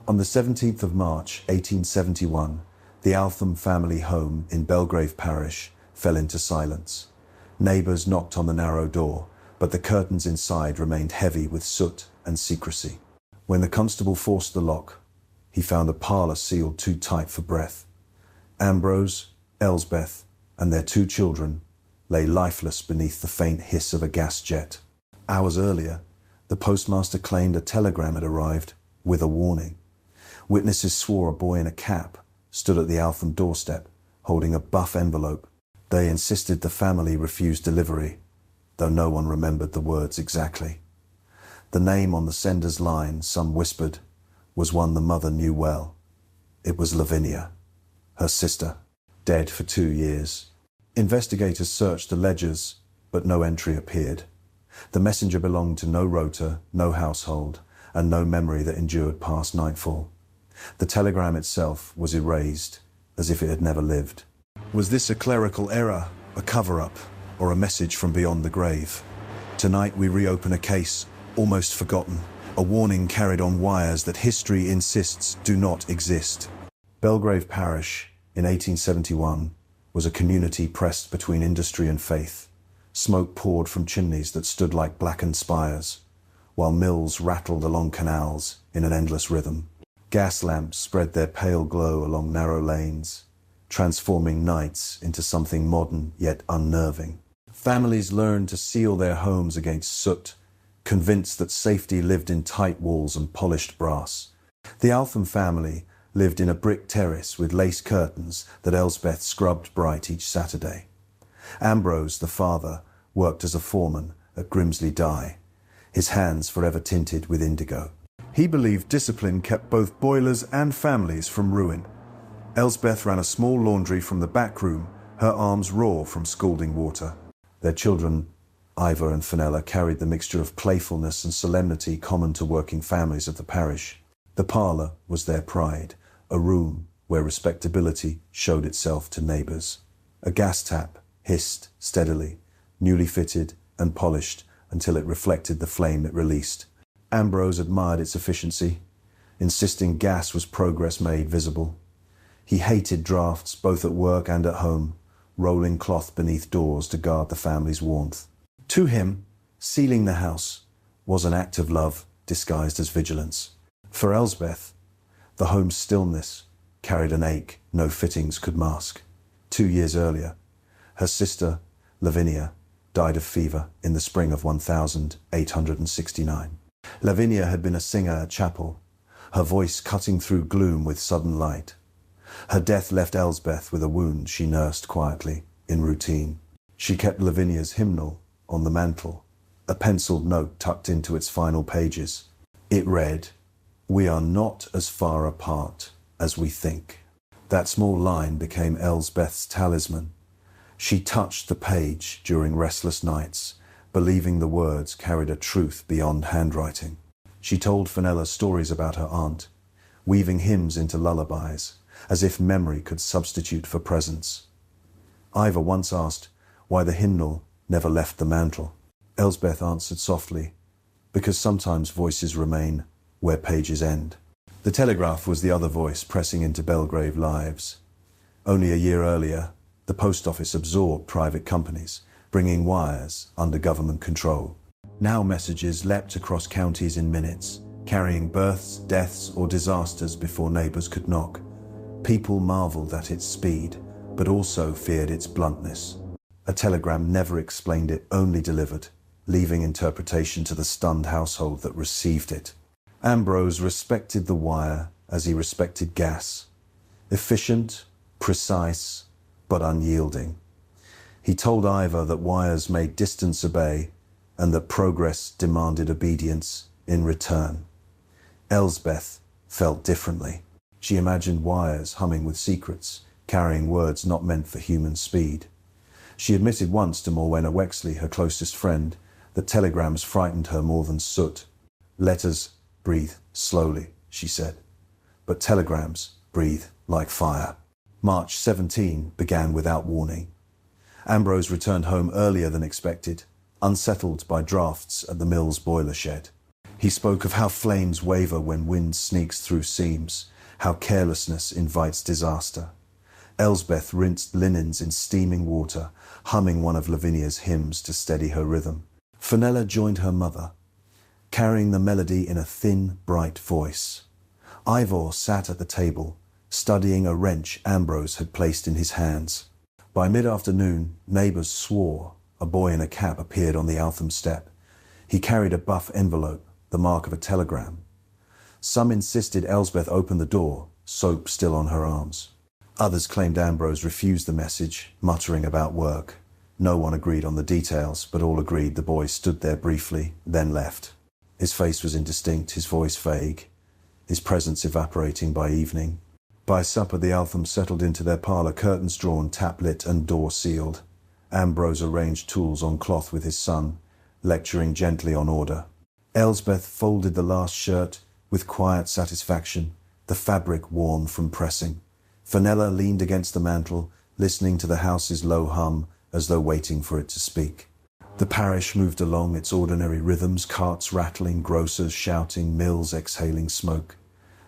On the 17th of March, 1871, the Altham family home in Belgrave Parish fell into silence. Neighbours knocked on the narrow door, but the curtains inside remained heavy with soot and secrecy. When the constable forced the lock, he found the parlour sealed too tight for breath. Ambrose, Elsbeth, and their 2 children lay lifeless beneath the faint hiss of a gas jet. Hours earlier, the postmaster claimed a telegram had arrived with a warning. Witnesses swore a boy in a cap stood at the Altham doorstep, holding a buff envelope. They insisted the family refused delivery, though no one remembered the words exactly. The name on the sender's line, some whispered, was one the mother knew well. It was Lavinia, her sister, dead for 2 years. Investigators searched the ledgers, but no entry appeared. The messenger belonged to no rota, no household, and no memory that endured past nightfall. The telegram itself was erased, as if it had never lived. Was this a clerical error, a cover-up, or a message from beyond the grave? Tonight we reopen a case almost forgotten, a warning carried on wires that history insists do not exist. Belgrave Parish, in 1871, was a community pressed between industry and faith. Smoke poured from chimneys that stood like blackened spires, while mills rattled along canals in an endless rhythm. Gas lamps spread their pale glow along narrow lanes, transforming nights into something modern yet unnerving. Families learned to seal their homes against soot, convinced that safety lived in tight walls and polished brass. The Altham family lived in a brick terrace with lace curtains that Elsbeth scrubbed bright each Saturday. Ambrose, the father, worked as a foreman at Grimsley Dye, his hands forever tinted with indigo. He believed discipline kept both boilers and families from ruin. Elsbeth ran a small laundry from the back room, her arms raw from scalding water. Their children, Ivor and Fenella, carried the mixture of playfulness and solemnity common to working families of the parish. The parlour was their pride, a room where respectability showed itself to neighbours. A gas tap hissed steadily, newly fitted and polished until it reflected the flame it released. Ambrose admired its efficiency, insisting gas was progress made visible. He hated drafts both at work and at home, rolling cloth beneath doors to guard the family's warmth. To him, sealing the house was an act of love disguised as vigilance. For Elsbeth, the home's stillness carried an ache no fittings could mask. 2 years earlier, her sister, Lavinia, died of fever in the spring of 1869. Lavinia had been a singer at chapel, her voice cutting through gloom with sudden light. Her death left Elsbeth with a wound she nursed quietly, in routine. She kept Lavinia's hymnal on the mantel, a penciled note tucked into its final pages. It read, "We are not as far apart as we think." That small line became Elsbeth's talisman. She touched the page during restless nights, believing the words carried a truth beyond handwriting. She told Fenella stories about her aunt, weaving hymns into lullabies, as if memory could substitute for presence. Ivor once asked why the hymnal never left the mantel. Elsbeth answered softly, because sometimes voices remain where pages end. The Telegraph was the other voice pressing into Belgrave lives. Only a year earlier, the post office absorbed private companies, bringing wires under government control. Now messages leapt across counties in minutes, carrying births, deaths, or disasters before neighbours could knock. People marvelled at its speed, but also feared its bluntness. A telegram never explained it, only delivered, leaving interpretation to the stunned household that received it. Ambrose respected the wire as he respected gas. Efficient, precise, but unyielding. He told Ivor that wires made distance obey and that progress demanded obedience in return. Elsbeth felt differently. She imagined wires humming with secrets, carrying words not meant for human speed. She admitted once to Morwenna Wexley, her closest friend, that telegrams frightened her more than soot. Letters breathe slowly, she said, but telegrams breathe like fire. March 17 began without warning. Ambrose returned home earlier than expected, unsettled by drafts at the mill's boiler shed. He spoke of how flames waver when wind sneaks through seams, how carelessness invites disaster. Elsbeth rinsed linens in steaming water, humming one of Lavinia's hymns to steady her rhythm. Fenella joined her mother, carrying the melody in a thin, bright voice. Ivor sat at the table, studying a wrench Ambrose had placed in his hands. By mid-afternoon, neighbours swore a boy in a cap appeared on the Altham step. He carried a buff envelope, the mark of a telegram. Some insisted Elsbeth open the door, soap still on her arms. Others claimed Ambrose refused the message, muttering about work. No one agreed on the details, but all agreed the boy stood there briefly, then left. His face was indistinct, his voice vague, his presence evaporating by evening. By supper, the Althams settled into their parlour, curtains drawn, tap lit, and door sealed. Ambrose arranged tools on cloth with his son, lecturing gently on order. Elsbeth folded the last shirt with quiet satisfaction, the fabric warm from pressing. Fenella leaned against the mantel, listening to the house's low hum as though waiting for it to speak. The parish moved along its ordinary rhythms, carts rattling, grocers shouting, mills exhaling smoke.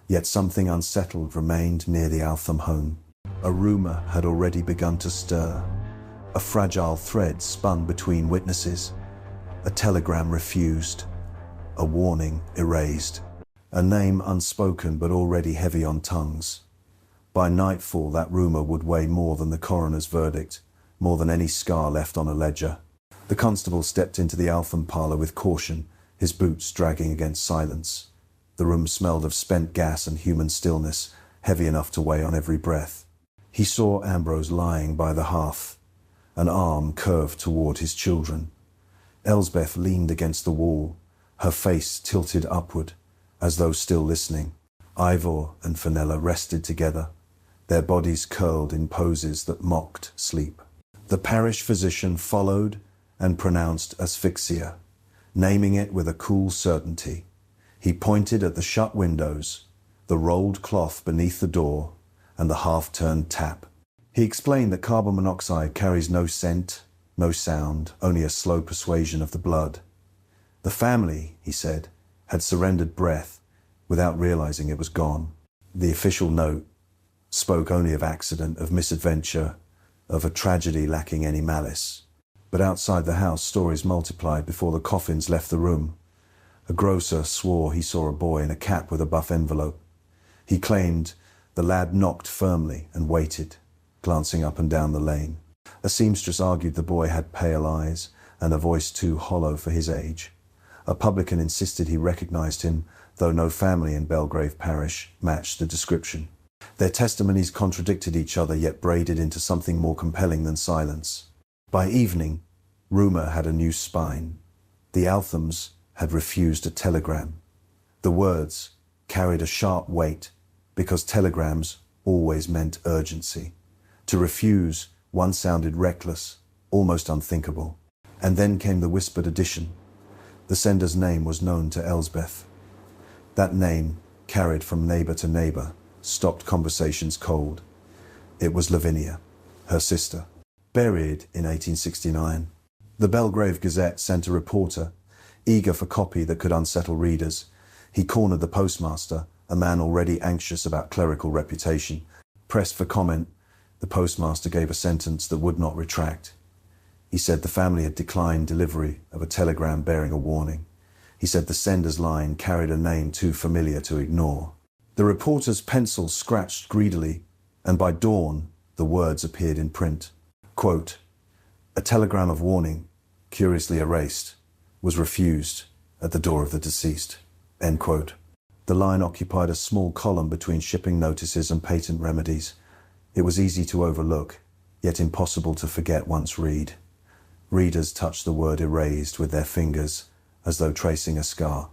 Yet something unsettled remained near the Altham home. A rumour had already begun to stir. A fragile thread spun between witnesses. A telegram refused. A warning erased. A name unspoken but already heavy on tongues. By nightfall, that rumour would weigh more than the coroner's verdict, more than any scar left on a ledger. The constable stepped into the Altham parlour with caution, his boots dragging against silence. The room smelled of spent gas and human stillness, heavy enough to weigh on every breath. He saw Ambrose lying by the hearth, an arm curved toward his children. Elsbeth leaned against the wall, her face tilted upward, as though still listening. Ivor and Fenella rested together, their bodies curled in poses that mocked sleep. The parish physician followed and pronounced asphyxia, naming it with a cool certainty. He pointed at the shut windows, the rolled cloth beneath the door, and the half-turned tap. He explained that carbon monoxide carries no scent, no sound, only a slow persuasion of the blood. The family, he said, had surrendered breath without realizing it was gone. The official note spoke only of accident, of misadventure, of a tragedy lacking any malice. But outside the house, stories multiplied before the coffins left the room. A grocer swore he saw a boy in a cap with a buff envelope. He claimed the lad knocked firmly and waited, glancing up and down the lane. A seamstress argued the boy had pale eyes and a voice too hollow for his age. A publican insisted he recognized him, though no family in Belgrave parish matched the description. Their testimonies contradicted each other, yet braided into something more compelling than silence. By evening, rumour had a new spine. The Althams had refused a telegram. The words carried a sharp weight because telegrams always meant urgency. To refuse one sounded reckless, almost unthinkable. And then came the whispered addition. The sender's name was known to Elsbeth. That name, carried from neighbour to neighbour, stopped conversations cold. It was Lavinia, her sister, buried in 1869. The Belgrave Gazette sent a reporter, eager for copy that could unsettle readers. He cornered the postmaster, a man already anxious about clerical reputation. Pressed for comment, the postmaster gave a sentence that would not retract. He said the family had declined delivery of a telegram bearing a warning. He said the sender's line carried a name too familiar to ignore. The reporter's pencil scratched greedily, and by dawn, the words appeared in print. Quote, "A telegram of warning, curiously erased, was refused at the door of the deceased." End quote. The line occupied a small column between shipping notices and patent remedies. It was easy to overlook, yet impossible to forget once read. Readers touched the word erased with their fingers, as though tracing a scar.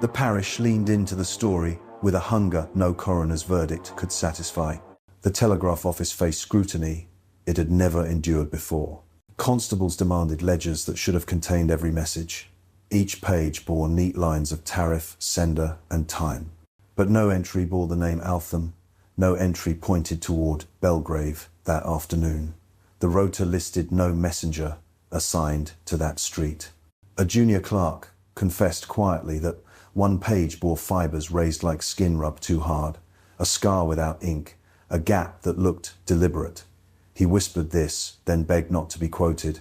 The parish leaned into the story with a hunger no coroner's verdict could satisfy. The Telegraph office faced scrutiny it had never endured before. Constables demanded ledgers that should have contained every message. Each page bore neat lines of tariff, sender, and time. But no entry bore the name Altham. No entry pointed toward Belgrave that afternoon. The rota listed no messenger assigned to that street. A junior clerk confessed quietly that One page bore fibers raised like skin rubbed too hard, a scar without ink, a gap that looked deliberate. He whispered this, then begged not to be quoted.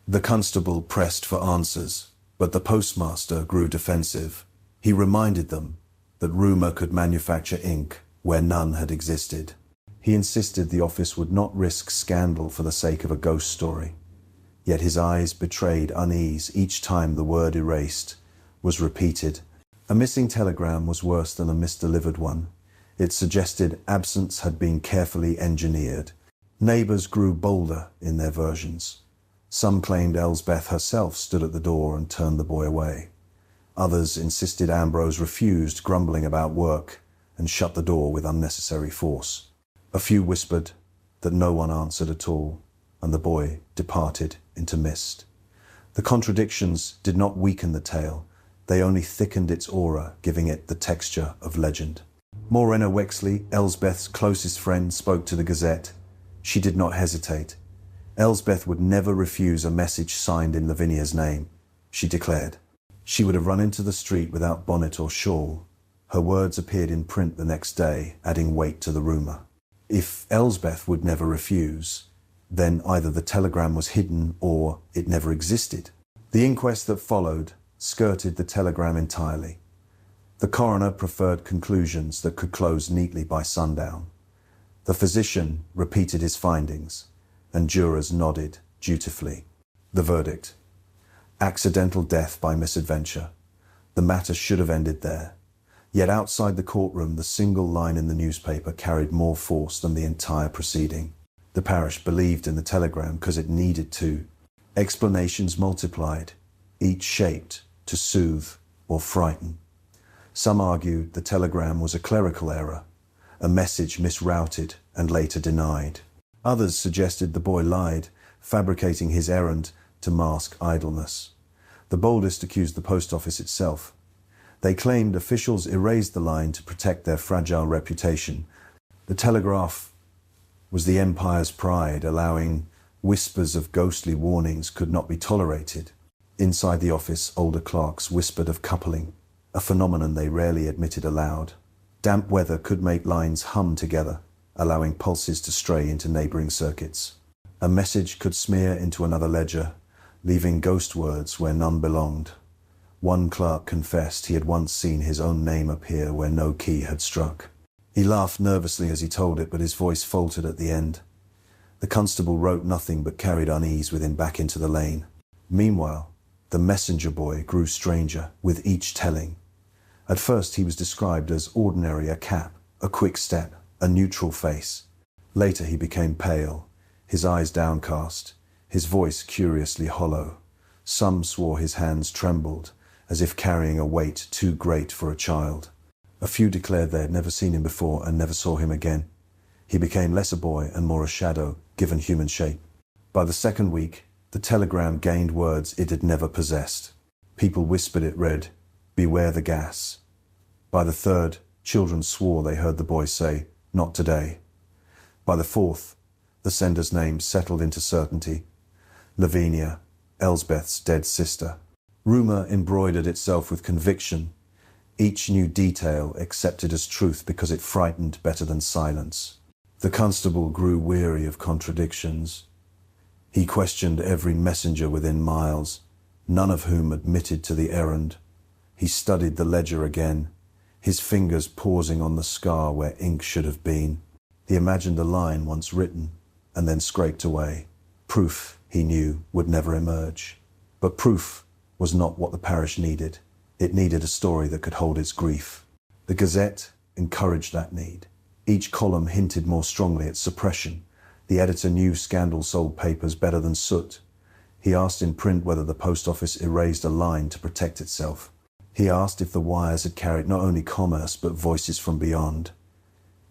The constable pressed for answers, but the postmaster grew defensive. He reminded them that rumour could manufacture ink where none had existed. He insisted the office would not risk scandal for the sake of a ghost story. Yet his eyes betrayed unease each time the word erased was repeated. A missing telegram was worse than a misdelivered one. It suggested absence had been carefully engineered. Neighbours grew bolder in their versions. Some claimed Elsbeth herself stood at the door and turned the boy away. Others insisted Ambrose refused, grumbling about work, and shut the door with unnecessary force. A few whispered that no one answered at all, and the boy departed into mist. The contradictions did not weaken the tale, they only thickened its aura, giving it the texture of legend. Morena Wexley, Elsbeth's closest friend, spoke to the Gazette. She did not hesitate. Elsbeth would never refuse a message signed in Lavinia's name, she declared. She would have run into the street without bonnet or shawl. Her words appeared in print the next day, adding weight to the rumour. If Elsbeth would never refuse, then either the telegram was hidden or it never existed. The inquest that followed skirted the telegram entirely. The coroner preferred conclusions that could close neatly by sundown. The physician repeated his findings, and jurors nodded dutifully. The verdict: accidental death by misadventure. The matter should have ended there. Yet outside the courtroom, the single line in the newspaper carried more force than the entire proceeding. The parish believed in the telegram because it needed to. Explanations multiplied, each shaped to soothe or frighten. Some argued the telegram was a clerical error, a message misrouted and later denied. Others suggested the boy lied, fabricating his errand to mask idleness. The boldest accused the post office itself. They claimed officials erased the line to protect their fragile reputation. The Telegraph was the empire's pride, allowing whispers of ghostly warnings could not be tolerated. Inside the office, older clerks whispered of coupling, a phenomenon they rarely admitted aloud. Damp weather could make lines hum together, allowing pulses to stray into neighbouring circuits. A message could smear into another ledger, leaving ghost words where none belonged. One clerk confessed he had once seen his own name appear where no key had struck. He laughed nervously as he told it, but his voice faltered at the end. The constable wrote nothing but carried unease with him back into the lane. Meanwhile, the messenger boy grew stranger with each telling. At first he was described as ordinary, a cap, a quick step, a neutral face. Later he became pale, his eyes downcast, his voice curiously hollow. Some swore his hands trembled, as if carrying a weight too great for a child. A few declared they had never seen him before and never saw him again. He became less a boy and more a shadow, given human shape. By the second week, the telegram gained words it had never possessed. People whispered it read, "Beware the gas." By the third, children swore they heard the boy say, "Not today." By the fourth, the sender's name settled into certainty: Lavinia, Elsbeth's dead sister. Rumour embroidered itself with conviction, each new detail accepted as truth because it frightened better than silence. The constable grew weary of contradictions. He questioned every messenger within miles, none of whom admitted to the errand. He studied the ledger again, his fingers pausing on the scar where ink should have been. He imagined a line once written and then scraped away. Proof, he knew, would never emerge. But proof was not what the parish needed. It needed a story that could hold its grief. The Gazette encouraged that need. Each column hinted more strongly at suppression. The editor knew scandal sold papers better than soot. He asked in print whether the post office erased a line to protect itself. He asked if the wires had carried not only commerce but voices from beyond.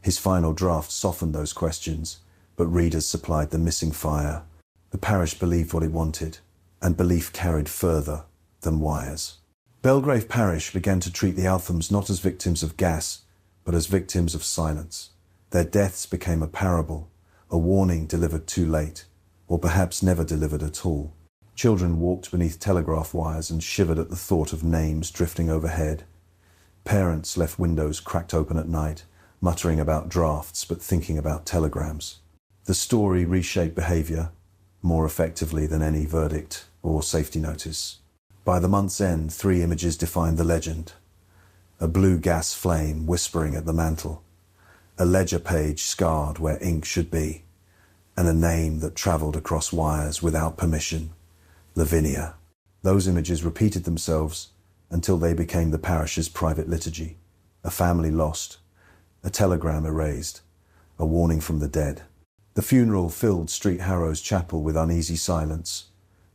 His final draft softened those questions, but readers supplied the missing fire. The parish believed what it wanted, and belief carried further than wires. Belgrave Parish began to treat the Althams not as victims of gas, but as victims of silence. Their deaths became a parable, a warning delivered too late, or perhaps never delivered at all. Children walked beneath telegraph wires and shivered at the thought of names drifting overhead. Parents left windows cracked open at night, muttering about drafts but thinking about telegrams. The story reshaped behavior more effectively than any verdict or safety notice. By the month's end, 3 images defined the legend. A blue gas flame whispering at the mantel, a ledger page scarred where ink should be, and a name that travelled across wires without permission, Lavinia. Those images repeated themselves until they became the parish's private liturgy. A family lost, a telegram erased, a warning from the dead. The funeral filled Street Harrow's chapel with uneasy silence.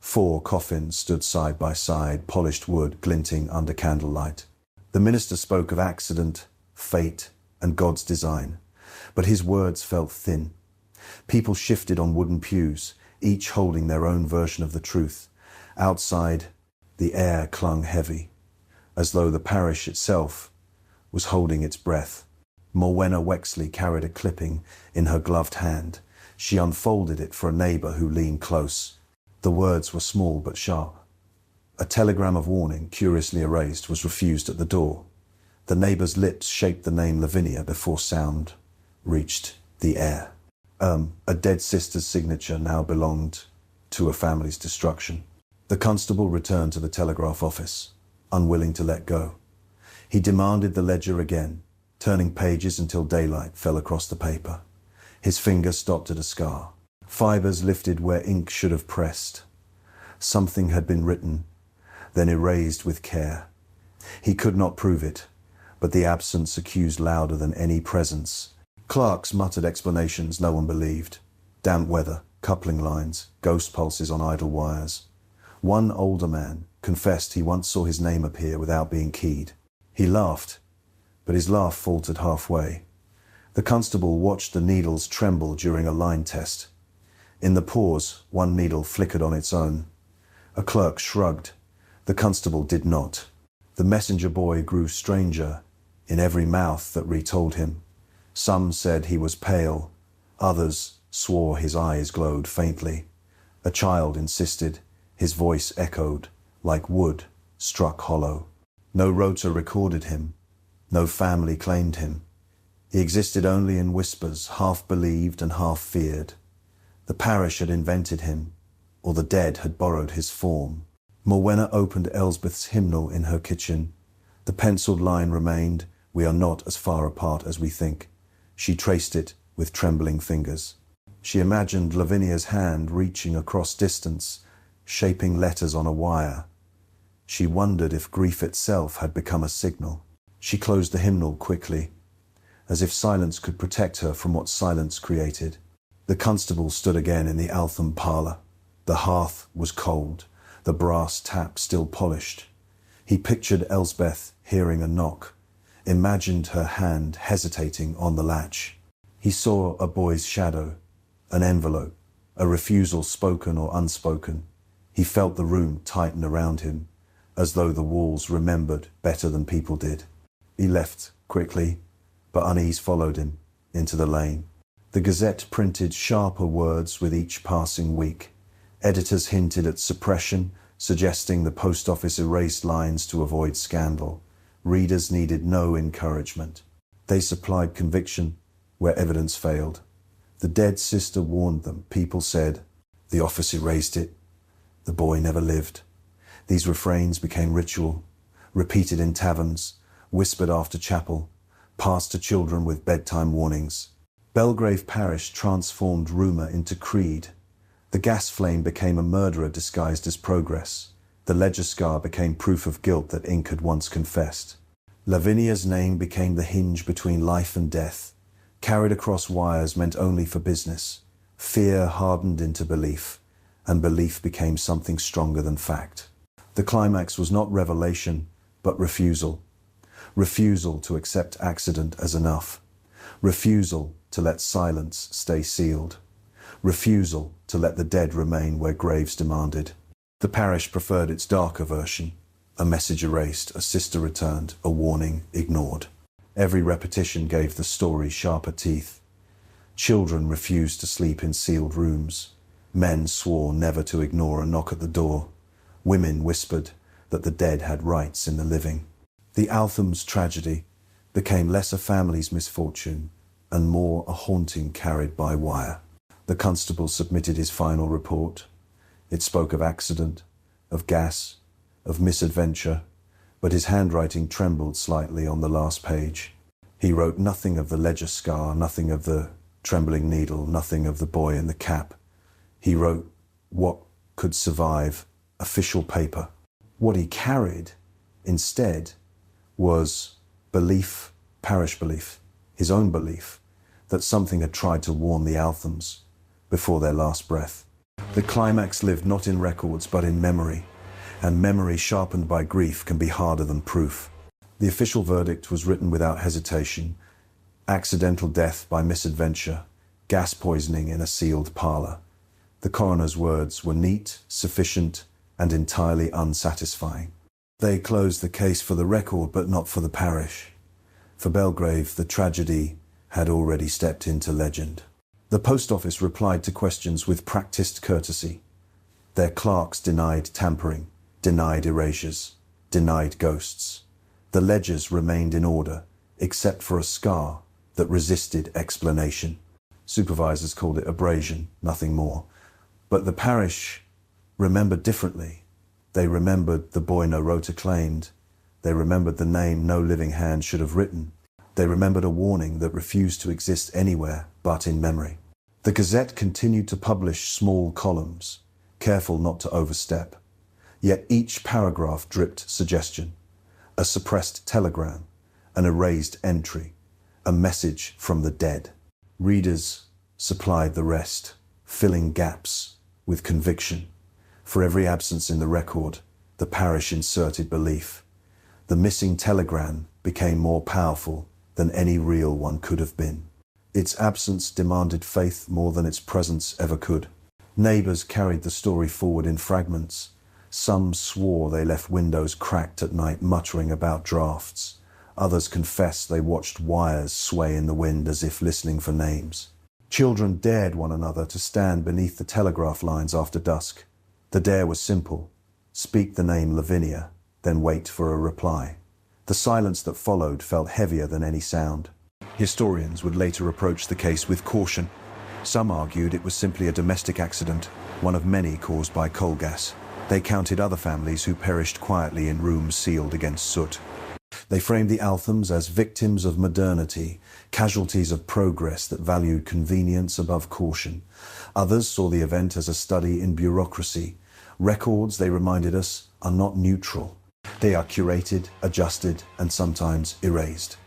4 coffins stood side by side, polished wood glinting under candlelight. The minister spoke of accident, fate, and God's design, but his words felt thin. People shifted on wooden pews, each holding their own version of the truth. Outside, the air clung heavy, as though the parish itself was holding its breath. Morwenna Wexley carried a clipping in her gloved hand. She unfolded it for a neighbour who leaned close. The words were small but sharp. A telegram of warning, curiously erased, was refused at the door. The neighbour's lips shaped the name Lavinia before sound reached the air. A dead sister's signature now belonged to a family's destruction. The constable returned to the Telegraph office, unwilling to let go. He demanded the ledger again, turning pages until daylight fell across the paper. His finger stopped at a scar. Fibers lifted where ink should have pressed. Something had been written, then erased with care. He could not prove it, but the absence accused louder than any presence. Clerks muttered explanations no one believed. Damp weather, coupling lines, ghost pulses on idle wires. One older man confessed he once saw his name appear without being keyed. He laughed, but his laugh faltered halfway. The constable watched the needles tremble during a line test. In the pause, one needle flickered on its own. A clerk shrugged. The constable did not. The messenger boy grew stranger in every mouth that retold him. Some said he was pale. Others swore his eyes glowed faintly. A child insisted. His voice echoed like wood struck hollow. No rota recorded him. No family claimed him. He existed only in whispers, half believed and half feared. The parish had invented him, or the dead had borrowed his form. Morwenna opened Elsbeth's hymnal in her kitchen. The penciled line remained, "We are not as far apart as we think." She traced it with trembling fingers. She imagined Lavinia's hand reaching across distance, shaping letters on a wire. She wondered if grief itself had become a signal. She closed the hymnal quickly, as if silence could protect her from what silence created. The constable stood again in the Altham parlour. The hearth was cold, the brass tap still polished. He pictured Elsbeth hearing a knock, imagined her hand hesitating on the latch. He saw a boy's shadow, an envelope, a refusal spoken or unspoken. He felt the room tighten around him, as though the walls remembered better than people did. He left quickly, but unease followed him into the lane. The Gazette printed sharper words with each passing week. Editors hinted at suppression, suggesting the post office erased lines to avoid scandal. Readers needed no encouragement. They supplied conviction where evidence failed. The dead sister warned them. People said, "The office erased it. The boy never lived." These refrains became ritual, repeated in taverns, whispered after chapel, passed to children with bedtime warnings. Belgrave Parish transformed rumour into creed. The gas flame became a murderer disguised as progress. The ledger scar became proof of guilt that ink had once confessed. Lavinia's name became the hinge between life and death. Carried across wires meant only for business. Fear hardened into belief, and belief became something stronger than fact. The climax was not revelation, but refusal. Refusal to accept accident as enough. Refusal to let silence stay sealed. Refusal to let the dead remain where graves demanded. The parish preferred its darker version. A message erased, a sister returned, a warning ignored. Every repetition gave the story sharper teeth. Children refused to sleep in sealed rooms. Men swore never to ignore a knock at the door. Women whispered that the dead had rights in the living. The Altham's tragedy became less a family's misfortune and more a haunting carried by wire. The constable submitted his final report. It spoke of accident, of gas, of misadventure, but his handwriting trembled slightly on the last page. He wrote nothing of the ledger scar, nothing of the trembling needle, nothing of the boy in the cap. He wrote what could survive official paper. What he carried, instead, was belief, parish belief, his own belief, that something had tried to warn the Althams before their last breath. The climax lived not in records but in memory, and memory sharpened by grief can be harder than proof. The official verdict was written without hesitation: accidental death by misadventure, gas poisoning in a sealed parlour. The coroner's words were neat, sufficient, and entirely unsatisfying. They closed the case for the record, but not for the parish. For Belgrave, the tragedy had already stepped into legend. The post office replied to questions with practiced courtesy. Their clerks denied tampering, denied erasures, denied ghosts. The ledgers remained in order, except for a scar that resisted explanation. Supervisors called it abrasion, nothing more. But the parish remembered differently. They remembered the boy no rota claimed. They remembered the name no living hand should have written. They remembered a warning that refused to exist anywhere but in memory. The Gazette continued to publish small columns, careful not to overstep. Yet each paragraph dripped suggestion: a suppressed telegram, an erased entry, a message from the dead. Readers supplied the rest, filling gaps with conviction. For every absence in the record, the parish inserted belief. The missing telegram became more powerful than any real one could have been. Its absence demanded faith more than its presence ever could. Neighbours carried the story forward in fragments. Some swore they left windows cracked at night muttering about drafts. Others confessed they watched wires sway in the wind as if listening for names. Children dared one another to stand beneath the telegraph lines after dusk. The dare was simple: speak the name Lavinia, then wait for a reply. The silence that followed felt heavier than any sound. Historians would later approach the case with caution. Some argued it was simply a domestic accident, one of many caused by coal gas. They counted other families who perished quietly in rooms sealed against soot. They framed the Althams as victims of modernity, casualties of progress that valued convenience above caution. Others saw the event as a study in bureaucracy. Records, they reminded us, are not neutral. They are curated, adjusted, and sometimes erased.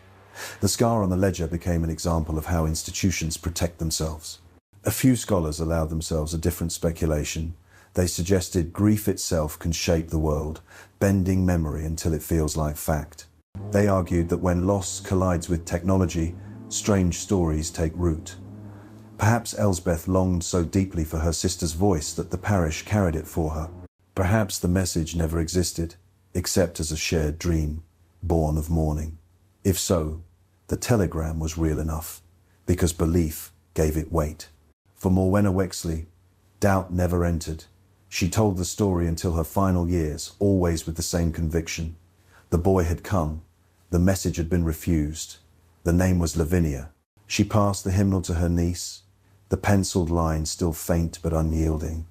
The scar on the ledger became an example of how institutions protect themselves. A few scholars allowed themselves a different speculation. They suggested grief itself can shape the world, bending memory until it feels like fact. They argued that when loss collides with technology, strange stories take root. Perhaps Elsbeth longed so deeply for her sister's voice that the parish carried it for her. Perhaps the message never existed, except as a shared dream, born of mourning. If so, the telegram was real enough, because belief gave it weight. For Morwenna Wexley, doubt never entered. She told the story until her final years, always with the same conviction. The boy had come. The message had been refused. The name was Lavinia. She passed the hymnal to her niece, the penciled line still faint but unyielding.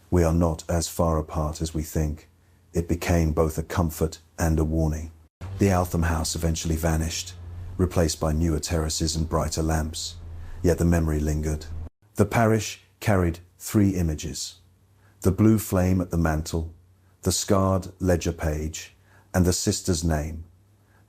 We are not as far apart as we think. It became both a comfort and a warning. The Altham house eventually vanished, replaced by newer terraces and brighter lamps. Yet the memory lingered. The parish carried 3 images: the blue flame at the mantle, the scarred ledger page, and the sister's name.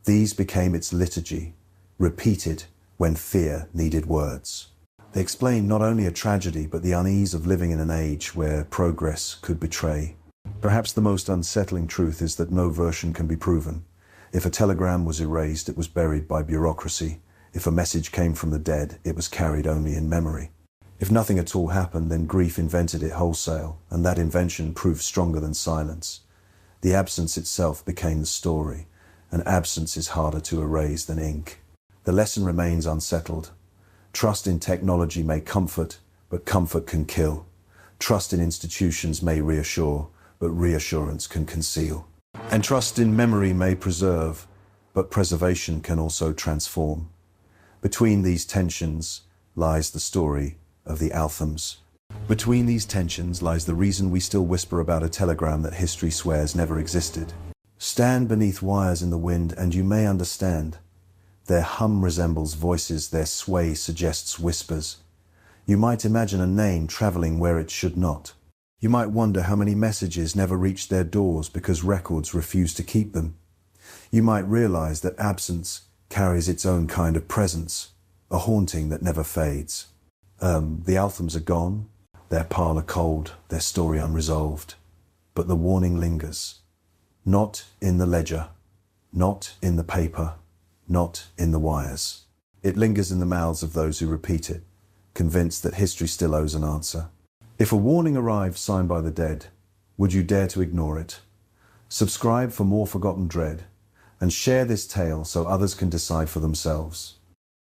These became its liturgy, repeated when fear needed words. They explain not only a tragedy, but the unease of living in an age where progress could betray. Perhaps the most unsettling truth is that no version can be proven. If a telegram was erased, it was buried by bureaucracy. If a message came from the dead, it was carried only in memory. If nothing at all happened, then grief invented it wholesale, and that invention proved stronger than silence. The absence itself became the story, and absence is harder to erase than ink. The lesson remains unsettled. Trust in technology may comfort, but comfort can kill. Trust in institutions may reassure, but reassurance can conceal. And trust in memory may preserve, but preservation can also transform. Between these tensions lies the story of the Althams. Between these tensions lies the reason we still whisper about a telegram that history swears never existed. Stand beneath wires in the wind and you may understand. Their hum resembles voices, their sway suggests whispers. You might imagine a name traveling where it should not. You might wonder how many messages never reached their doors because records refuse to keep them. You might realize that absence carries its own kind of presence, a haunting that never fades. The Althams are gone, their parlor cold, their story unresolved. But the warning lingers. Not in the ledger, not in the paper, not in the wires. It lingers in the mouths of those who repeat it, convinced that history still owes an answer. If a warning arrived signed by the dead, would you dare to ignore it? Subscribe for more forgotten dread, and share this tale so others can decide for themselves.